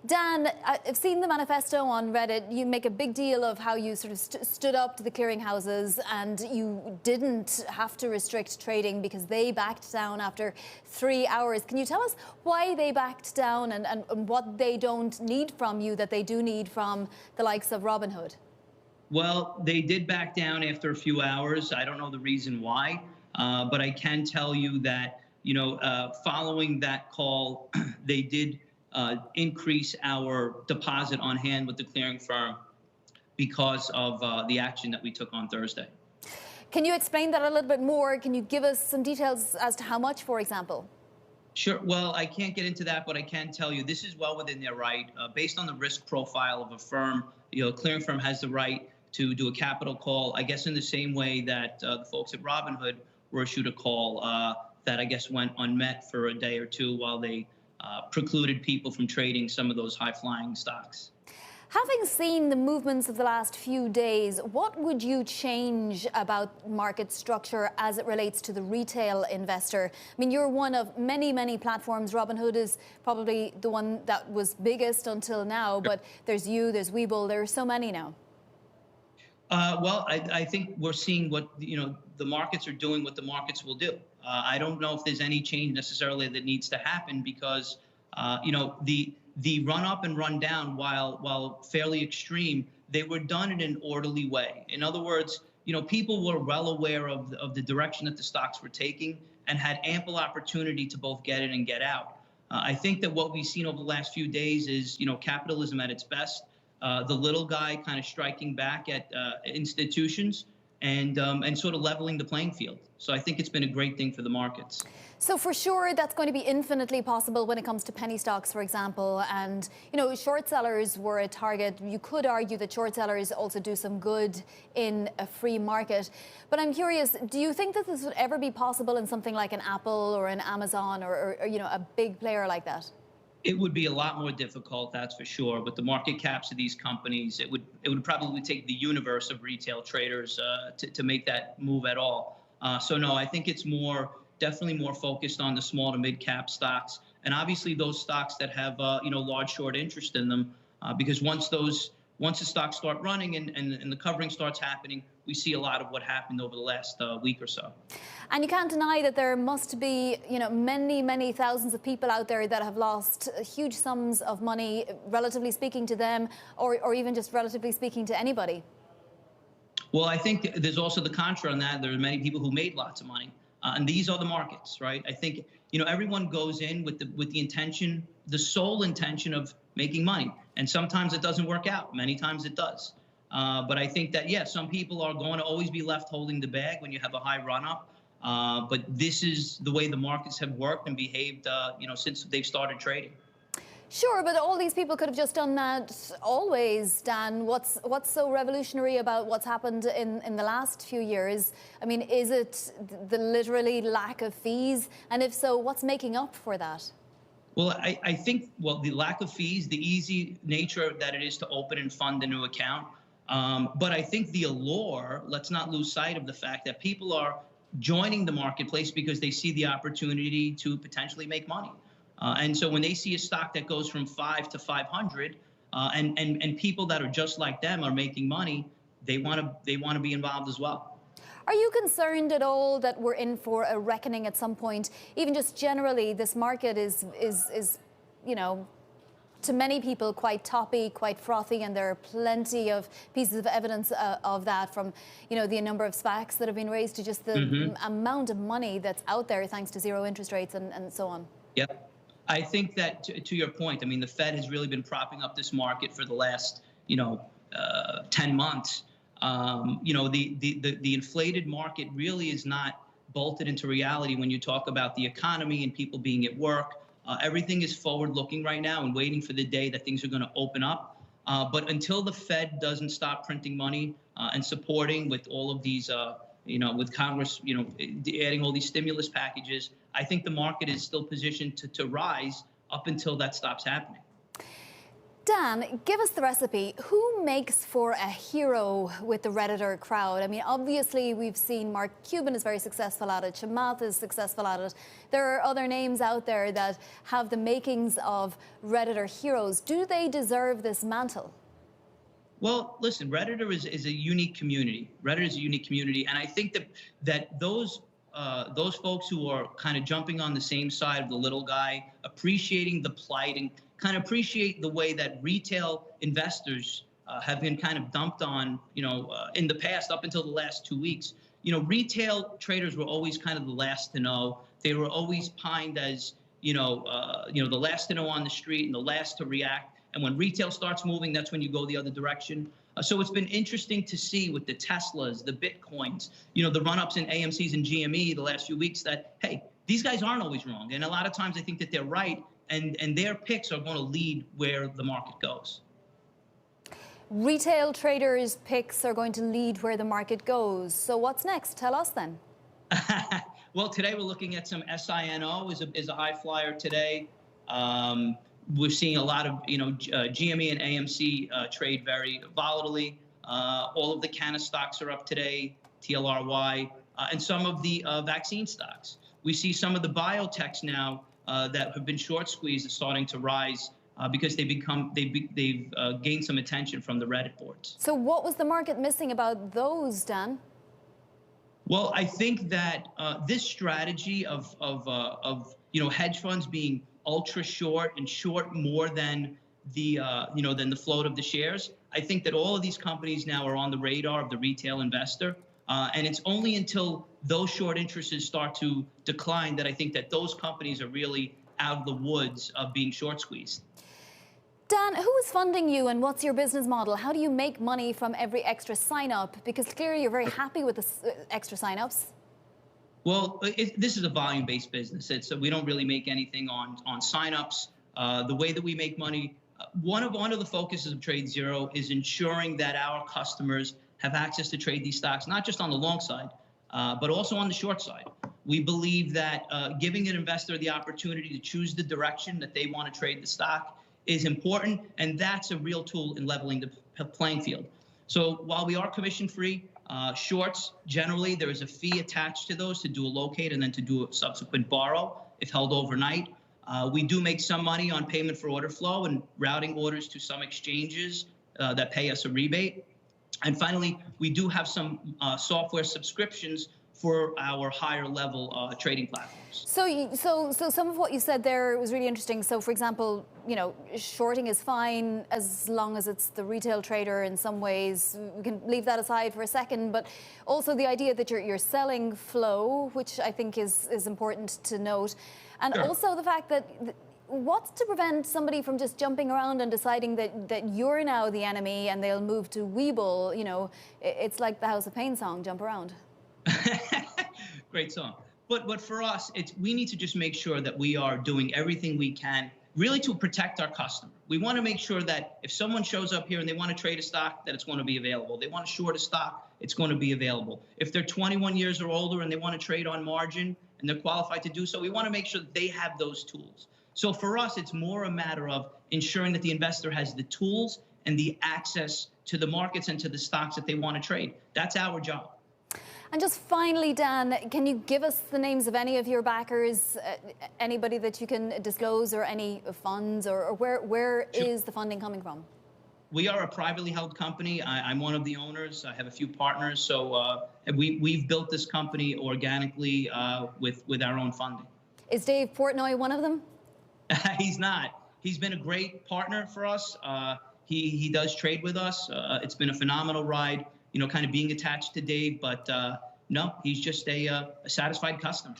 Dan, I've seen the manifesto on Reddit. You make a big deal of how you sort of stood up to the clearinghouses and you didn't have to restrict trading because they backed down after 3 hours. Can you tell us why they backed down and what they don't need from you that they do need from the likes of Robinhood? Well, they did back down after a few hours. I don't know the reason why, but I can tell you that, following that call, they did increase our deposit on hand with the clearing firm because of the action that we took on Thursday. Can you explain that a little bit more? Can you give us some details as to how much, for example? Sure. Well, I can't get into that, but I can tell you this is well within their right. Based on the risk profile of a firm, a clearing firm has the right to do a capital call, I guess in the same way that the folks at Robinhood were issued a call that I guess went unmet for a day or two while they precluded people from trading some of those high-flying stocks. Having seen the movements of the last few days, what would you change about market structure as it relates to the retail investor? I mean, you're one of many, many platforms. Robinhood is probably the one that was biggest until now, but there's you, there's Webull, there are so many now. Well, I think we're seeing what, the markets are doing what the markets will do. I don't know if there's any change necessarily that needs to happen because, the run up and run down, while fairly extreme, they were done in an orderly way. In other words, people were well aware of the direction that the stocks were taking and had ample opportunity to both get in and get out. I think that what we've seen over the last few days is, capitalism at its best. The little guy kind of striking back at institutions and sort of leveling the playing field. So I think it's been a great thing for the markets. So for sure, that's going to be infinitely possible when it comes to penny stocks, for example. And, short sellers were a target. You could argue that short sellers also do some good in a free market. But I'm curious, do you think that this would ever be possible in something like an Apple or an Amazon or a big player like that? It would be a lot more difficult, that's for sure. But the market caps of these companies, it would probably take the universe of retail traders to make that move at all. So no, I think it's definitely more focused on the small to mid cap stocks, and obviously those stocks that have large short interest in them, because once the stocks start running and the covering starts happening, we see a lot of what happened over the last week or so. And you can't deny that there must be, many, many thousands of people out there that have lost huge sums of money, relatively speaking to them, or even just relatively speaking to anybody. Well, I think there's also the contra on that. There are many people who made lots of money, and these are the markets, right? I think everyone goes in with the intention, the sole intention of making money, and sometimes it doesn't work out. Many times it does. But I think that some people are going to always be left holding the bag when you have a high run up. But this is the way the markets have worked and behaved, since they've started trading. Sure, but all these people could have just done that always, Dan. What's so revolutionary about what's happened in the last few years? I mean, is it the literally lack of fees? And if so, what's making up for that? Well, I think, the lack of fees, the easy nature that it is to open and fund a new account. But I think the allure, let's not lose sight of the fact that people are joining the marketplace because they see the opportunity to potentially make money. And so when they see a stock that goes from 5 to 500, and people that are just like them are making money, they want to be involved as well. Are you concerned at all that we're in for a reckoning at some point? Even just generally, this market is to many people quite toppy, quite frothy, and there are plenty of pieces of evidence of that, from the number of SPACs that have been raised to just the amount of money that's out there thanks to zero interest rates and so on. Yep. I think that to your point, I mean, the Fed has really been propping up this market for the last 10 months. The inflated market really is not bolted into reality when you talk about the economy and people being at work. Everything is forward-looking right now and waiting for the day that things are going to open up. But until the Fed doesn't stop printing money and supporting with all of these, with Congress, adding all these stimulus packages, I think the market is still positioned to rise up until that stops happening. Dan, give us the recipe. Who makes for a hero with the Redditor crowd? I mean, obviously, we've seen Mark Cuban is very successful at it. Chamath is successful at it. There are other names out there that have the makings of Redditor heroes. Do they deserve this mantle? Well, listen, Redditor is a unique community. Redditor is a unique community, and I think that those folks who are kind of jumping on the same side of the little guy, appreciating the plight and kind of appreciate the way that retail investors have been kind of dumped on, in the past up until the last 2 weeks. Retail traders were always kind of the last to know. They were always pined as, the last to know on the street and the last to react. And when retail starts moving, that's when you go the other direction. So it's been interesting to see with the Teslas, the Bitcoins, the run-ups in AMCs and GME the last few weeks that, hey, these guys aren't always wrong. And a lot of times I think that they're right. And their picks are going to lead where the market goes. Retail traders' picks are going to lead where the market goes. So what's next? Tell us then. Well, today we're looking at some SINO is a high flyer today. We're seeing a lot of GME and AMC trade very volatilely. All of the Canna stocks are up today, TLRY, and some of the vaccine stocks. We see some of the biotechs now that have been short squeezed are starting to rise because they've gained some attention from the Reddit boards. So what was the market missing about those, Dan? Well, I think that this strategy of hedge funds being ultra short and short more than the float of the shares, I think that all of these companies now are on the radar of the retail investor. And it's only until those short interests start to decline that I think that those companies are really out of the woods of being short squeezed. Dan, who is funding you and what's your business model? How do you make money from every extra sign-up? Because clearly you're very happy with the extra sign-ups. Well, this is a volume-based business. We don't really make anything on sign-ups. The way that we make money, one of the focuses of TradeZero is ensuring that our customers have access to trade these stocks, not just on the long side, but also on the short side. We believe that giving an investor the opportunity to choose the direction that they want to trade the stock is important, and that's a real tool in leveling the playing field. So while we are commission-free, shorts, generally, there is a fee attached to those to do a locate and then to do a subsequent borrow if held overnight. We do make some money on payment for order flow and routing orders to some exchanges that pay us a rebate. And finally, we do have some software subscriptions for our higher level trading platforms. So some of what you said there was really interesting. So for example, shorting is fine as long as it's the retail trader in some ways. We can leave that aside for a second, but also the idea that you're selling flow, which I think is important to note. And Sure. Also the fact that what's to prevent somebody from just jumping around and deciding that you're now the enemy and they'll move to Weeble? It's like the House of Pain song, Jump Around. Great song. But for us, we need to just make sure that we are doing everything we can really to protect our customer. We want to make sure that if someone shows up here and they want to trade a stock, that it's going to be available. They want to short a stock, it's going to be available. If they're 21 years or older and they want to trade on margin and they're qualified to do so, we want to make sure that they have those tools. So for us, it's more a matter of ensuring that the investor has the tools and the access to the markets and to the stocks that they want to trade. That's our job. And just finally, Dan, can you give us the names of any of your backers, anybody that you can disclose, or any funds, or where is the funding coming from? We are a privately held company. I'm one of the owners. I have a few partners. So we've built this company organically with our own funding. Is Dave Portnoy one of them? He's not. He's been a great partner for us. He does trade with us. It's been a phenomenal ride, kind of being attached to Dave. But no, he's just a satisfied customer.